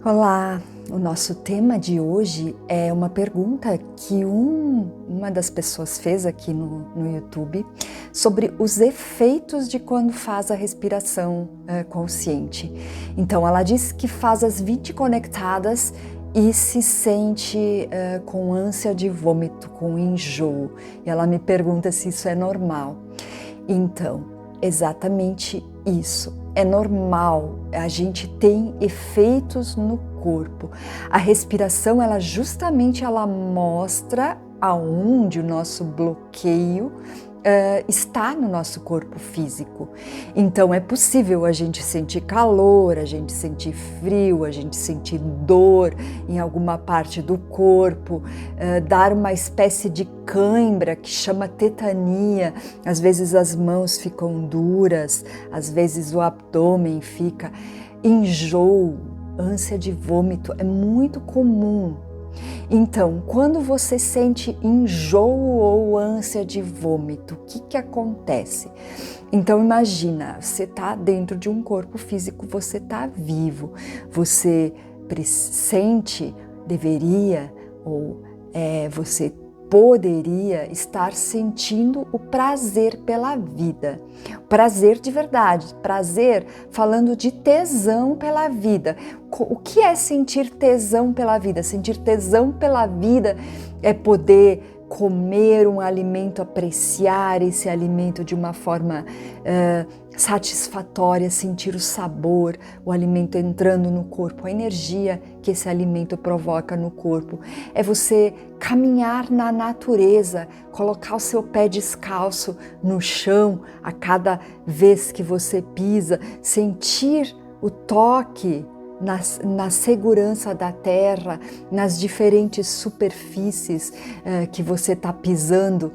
Olá, o nosso tema de hoje é uma pergunta que uma das pessoas fez aqui no YouTube sobre os efeitos de quando faz a respiração consciente. Então ela diz que faz as 20 conectadas e se sente com ânsia de vômito, com enjoo. E ela me pergunta se isso é normal. Então, exatamente isso. É normal, a gente tem efeitos no corpo. A respiração, ela mostra aonde o nosso bloqueio está no nosso corpo físico. Então é possível a gente sentir calor, a gente sentir frio, a gente sentir dor em alguma parte do corpo, dar uma espécie de cãibra que chama tetania. Às vezes as mãos ficam duras, às vezes o abdômen fica, enjoo, ânsia de vômito, é muito comum. Então, quando você sente enjoo ou ânsia de vômito, o que acontece? Então imagina, você está dentro de um corpo físico, você está vivo, você sente, deveria ou você poderia estar sentindo o prazer pela vida. Prazer de verdade, prazer falando de tesão pela vida. O que é sentir tesão pela vida? Sentir tesão pela vida é poder comer um alimento, apreciar esse alimento de uma forma satisfatória, sentir o sabor, o alimento entrando no corpo, a energia que esse alimento provoca no corpo. É você caminhar na natureza, colocar o seu pé descalço no chão a cada vez que você pisa, sentir o toque na segurança da terra, nas diferentes superfícies que você está pisando.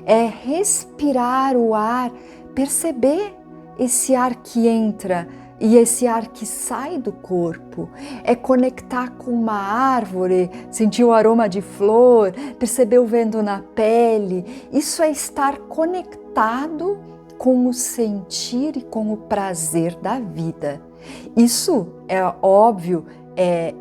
É respirar o ar, perceber esse ar que entra e esse ar que sai do corpo. É conectar com uma árvore, sentir o aroma de flor, perceber o vento na pele. Isso é estar conectado com o sentir e com o prazer da vida. Isso é óbvio, é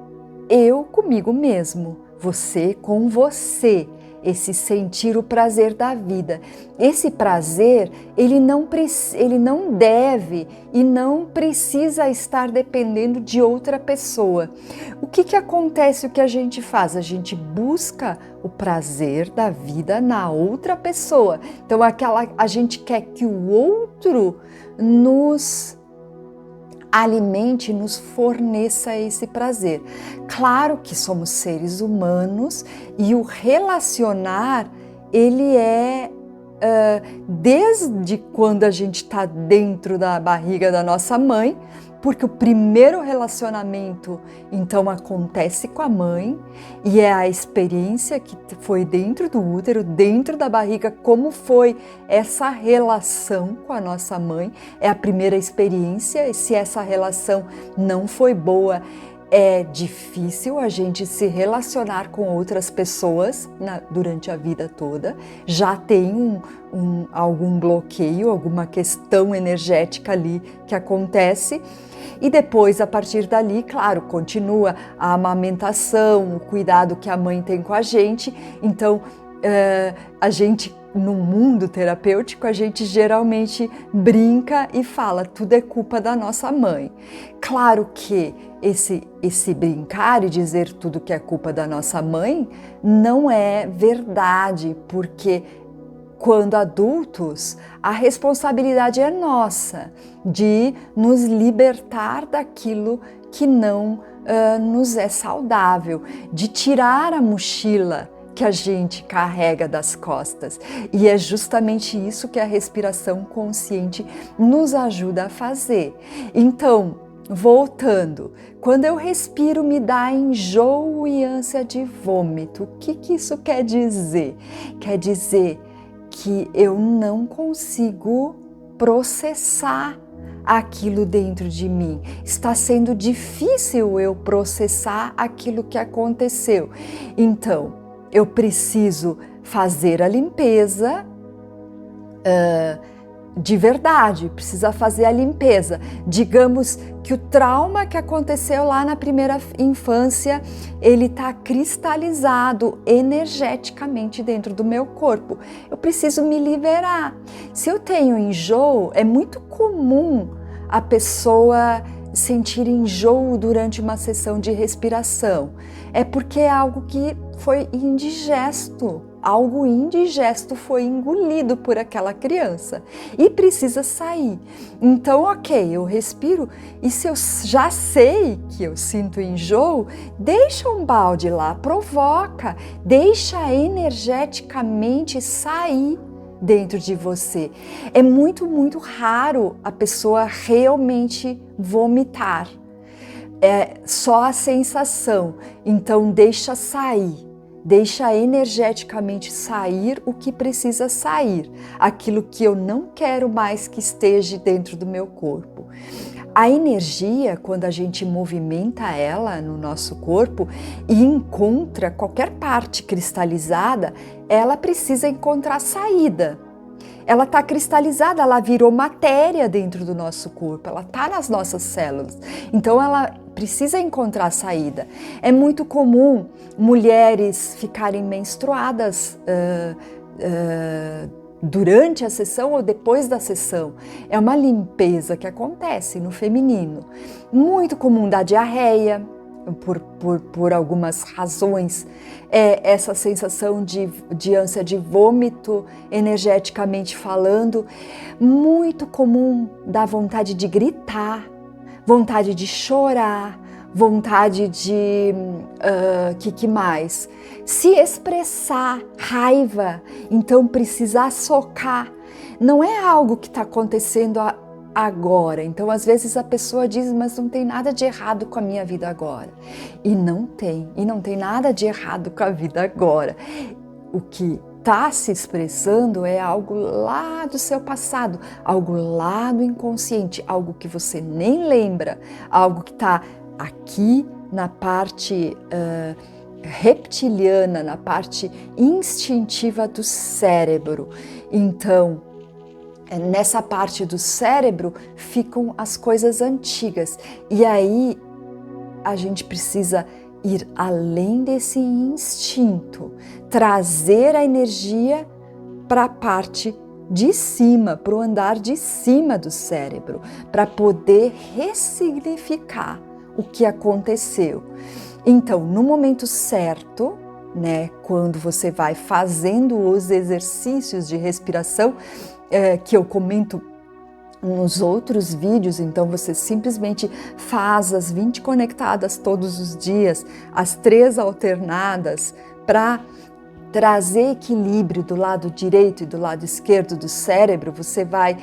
eu comigo mesmo, você com você, esse sentir o prazer da vida. Esse prazer, ele não deve e não precisa estar dependendo de outra pessoa. O que acontece, o que a gente faz? A gente busca o prazer da vida na outra pessoa. Então a gente quer que o outro nos alimente, nos forneça esse prazer. Claro que somos seres humanos e o relacionar, ele é desde quando a gente está dentro da barriga da nossa mãe, porque o primeiro relacionamento então acontece com a mãe e é a experiência que foi dentro do útero, dentro da barriga, como foi essa relação com a nossa mãe, é a primeira experiência. E se essa relação não foi boa, é difícil a gente se relacionar com outras pessoas durante a vida toda, já tem algum bloqueio, alguma questão energética ali que acontece. E depois, a partir dali, claro, continua a amamentação, o cuidado que a mãe tem com a gente. Então, a gente, no mundo terapêutico, a gente geralmente brinca e fala, tudo é culpa da nossa mãe. Claro que esse brincar e dizer tudo que é culpa da nossa mãe não é verdade, porque quando adultos, a responsabilidade é nossa de nos libertar daquilo que não nos é saudável, de tirar a mochila que a gente carrega das costas. E é justamente isso que a respiração consciente nos ajuda a fazer. Então, voltando, quando eu respiro me dá enjoo e ânsia de vômito. O que isso quer dizer? Quer dizer que eu não consigo processar aquilo dentro de mim. Está sendo difícil eu processar aquilo que aconteceu. Então, eu preciso fazer a limpeza, de verdade, precisa fazer a limpeza. Digamos que o trauma que aconteceu lá na primeira infância, ele está cristalizado energeticamente dentro do meu corpo. Eu preciso me liberar. Se eu tenho enjoo, é muito comum a pessoa sentir enjoo durante uma sessão de respiração. É porque é algo que foi indigesto. Algo indigesto foi engolido por aquela criança e precisa sair. Então, ok, eu respiro e se eu já sei que eu sinto enjoo, deixa um balde lá, provoca, deixa energeticamente sair dentro de você. É muito, muito raro a pessoa realmente vomitar. É só a sensação. Então, deixa sair. Deixa energeticamente sair o que precisa sair, aquilo que eu não quero mais que esteja dentro do meu corpo. A energia, quando a gente movimenta ela no nosso corpo e encontra qualquer parte cristalizada, ela precisa encontrar saída. Ela está cristalizada, ela virou matéria dentro do nosso corpo, ela está nas nossas células. Então ela precisa encontrar saída. É muito comum mulheres ficarem menstruadas durante a sessão ou depois da sessão. É uma limpeza que acontece no feminino. Muito comum dar diarreia, por algumas razões, essa sensação de ânsia de vômito, energeticamente falando. Muito comum dar vontade de gritar, vontade de chorar, vontade de... que mais? Se expressar, raiva, então precisar socar. Não é algo que está acontecendo agora. Então, às vezes a pessoa diz, mas não tem nada de errado com a minha vida agora. E não tem nada de errado com a vida agora. O que está se expressando é algo lá do seu passado, algo lá do inconsciente, algo que você nem lembra, algo que está aqui na parte reptiliana, na parte instintiva do cérebro. Então, nessa parte do cérebro ficam as coisas antigas. E aí a gente precisa ir além desse instinto, trazer a energia para a parte de cima, para o andar de cima do cérebro, para poder ressignificar o que aconteceu. Então, no momento certo, né, quando você vai fazendo os exercícios de respiração, que eu comento nos outros vídeos, então você simplesmente faz as 20 conectadas todos os dias, as 3 alternadas, para trazer equilíbrio do lado direito e do lado esquerdo do cérebro. Você vai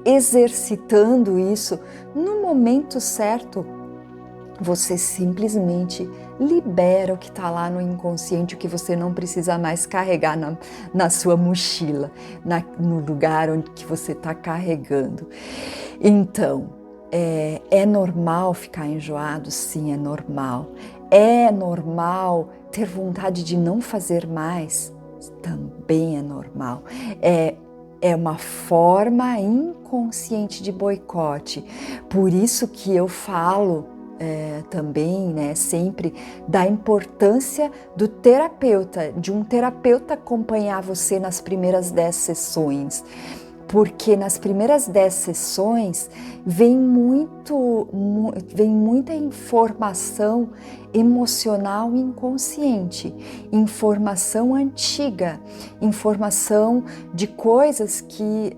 exercitando isso. No momento certo, você simplesmente libera o que está lá no inconsciente, o que você não precisa mais carregar na sua mochila, no lugar onde que você está carregando. Então, é normal ficar enjoado? Sim, é normal. É normal ter vontade de não fazer mais? Também é normal. É uma forma inconsciente de boicote. Por isso que eu falo também, né, sempre da importância do terapeuta, de um terapeuta acompanhar você nas primeiras 10 sessões, porque nas primeiras 10 sessões vem muita informação emocional inconsciente, informação antiga, informação de coisas que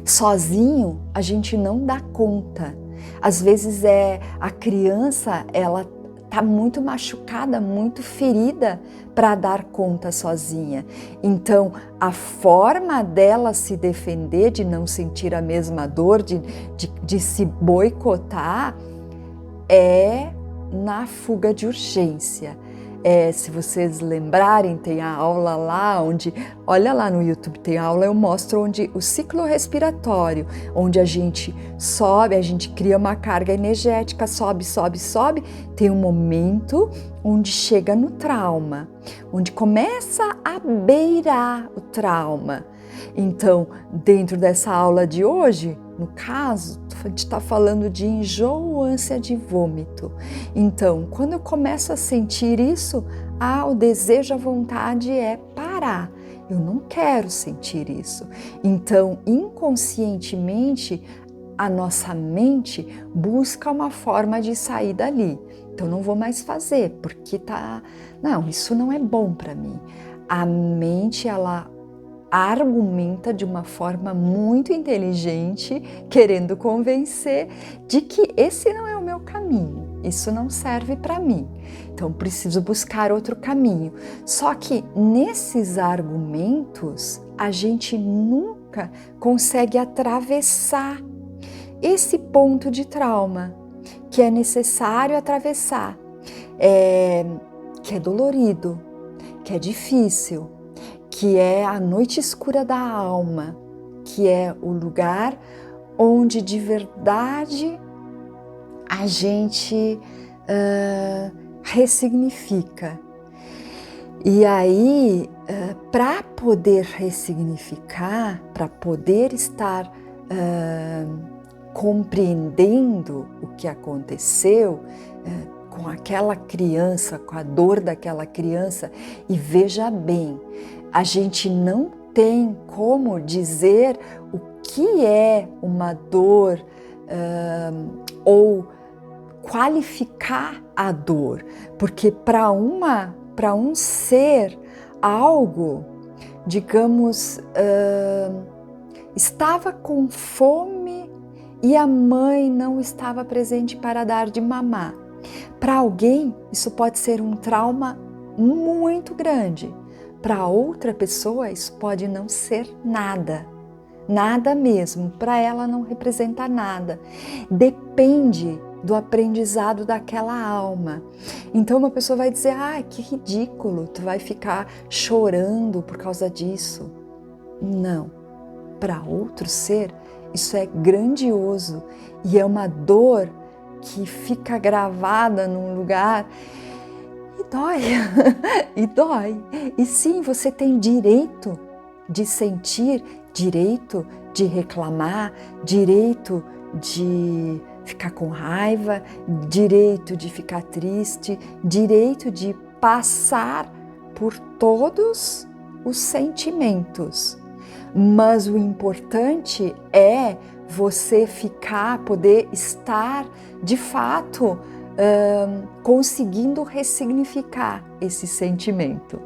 sozinho a gente não dá conta. Às vezes a criança, ela está muito machucada, muito ferida para dar conta sozinha. Então, a forma dela se defender, de não sentir a mesma dor, de se boicotar, é na fuga de urgência. Se vocês lembrarem, tem a aula lá onde, olha lá no YouTube, tem a aula, eu mostro onde o ciclo respiratório, onde a gente sobe, a gente cria uma carga energética, sobe, sobe, sobe, tem um momento onde chega no trauma, onde começa a beirar o trauma. Então, dentro dessa aula de hoje, no caso, a gente está falando de enjoo ou ânsia de vômito. Então, quando eu começo a sentir isso, o desejo, a vontade é parar. Eu não quero sentir isso. Então, inconscientemente, a nossa mente busca uma forma de sair dali. Então, não vou mais fazer, porque não, isso não é bom para mim. A mente, ela argumenta de uma forma muito inteligente, querendo convencer de que esse não é o meu caminho, isso não serve para mim, então preciso buscar outro caminho. Só que nesses argumentos a gente nunca consegue atravessar esse ponto de trauma que é necessário atravessar, que é dolorido, que é difícil, que é a noite escura da alma, que é o lugar onde de verdade a gente ressignifica. E aí, para poder ressignificar, para poder estar compreendendo o que aconteceu com aquela criança, com a dor daquela criança, e veja bem, a gente não tem como dizer o que é uma dor ou qualificar a dor, porque para um ser algo, digamos, estava com fome e a mãe não estava presente para dar de mamar. Para alguém, isso pode ser um trauma muito grande. Para outra pessoa, isso pode não ser nada. Nada mesmo. Para ela não representa nada. Depende do aprendizado daquela alma. Então uma pessoa vai dizer, que ridículo, tu vai ficar chorando por causa disso. Não. Para outro ser, isso é grandioso e é uma dor que fica gravada num lugar e dói, e dói. E sim, você tem direito de sentir, direito de reclamar, direito de ficar com raiva, direito de ficar triste, direito de passar por todos os sentimentos. Mas o importante é você poder estar de fato conseguindo ressignificar esse sentimento.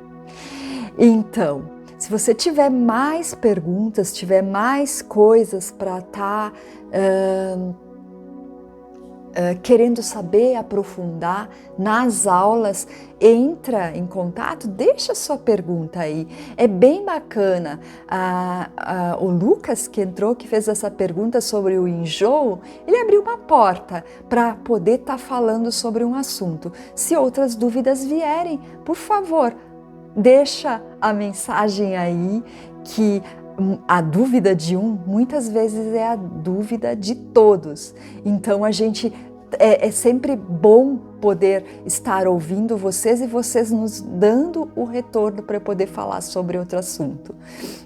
Então, se você tiver mais perguntas, tiver mais coisas para estar querendo saber, aprofundar nas aulas, entra em contato, deixa sua pergunta aí. É bem bacana. O Lucas que entrou, que fez essa pergunta sobre o enjoo, ele abriu uma porta para poder estar falando sobre um assunto. Se outras dúvidas vierem, por favor, deixa a mensagem aí, que a dúvida de um, muitas vezes é a dúvida de todos. Então a gente é sempre bom poder estar ouvindo vocês e vocês nos dando o retorno para poder falar sobre outro assunto.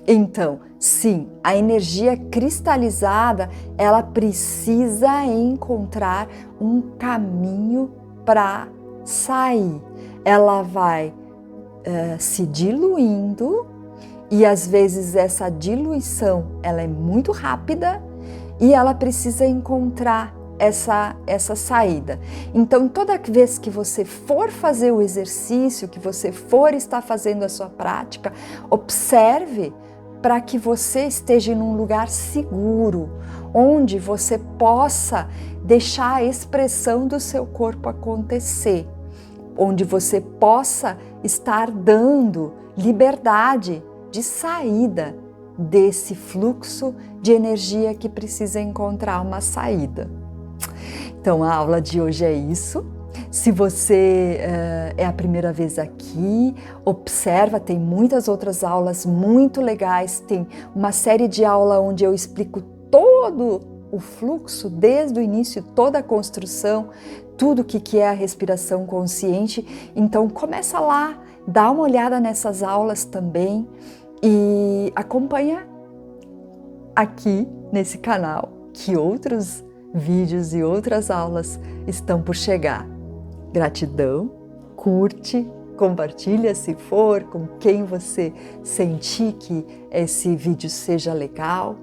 Então, sim, a energia cristalizada, ela precisa encontrar um caminho para sair. Ela vai se diluindo. E às vezes essa diluição ela é muito rápida e ela precisa encontrar essa saída. Então toda vez que você for fazer o exercício, que você for estar fazendo a sua prática, observe para que você esteja num lugar seguro, onde você possa deixar a expressão do seu corpo acontecer, onde você possa estar dando liberdade de saída desse fluxo de energia que precisa encontrar uma saída. Então a aula de hoje é isso. Se você é a primeira vez aqui, observa, tem muitas outras aulas muito legais, tem uma série de aulas onde eu explico todo o fluxo, desde o início, toda a construção, tudo o que é a respiração consciente. Então começa lá, dá uma olhada nessas aulas também, e acompanha aqui nesse canal, que outros vídeos e outras aulas estão por chegar. Gratidão, curte, compartilha se for, com quem você sentir que esse vídeo seja legal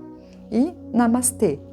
e namastê!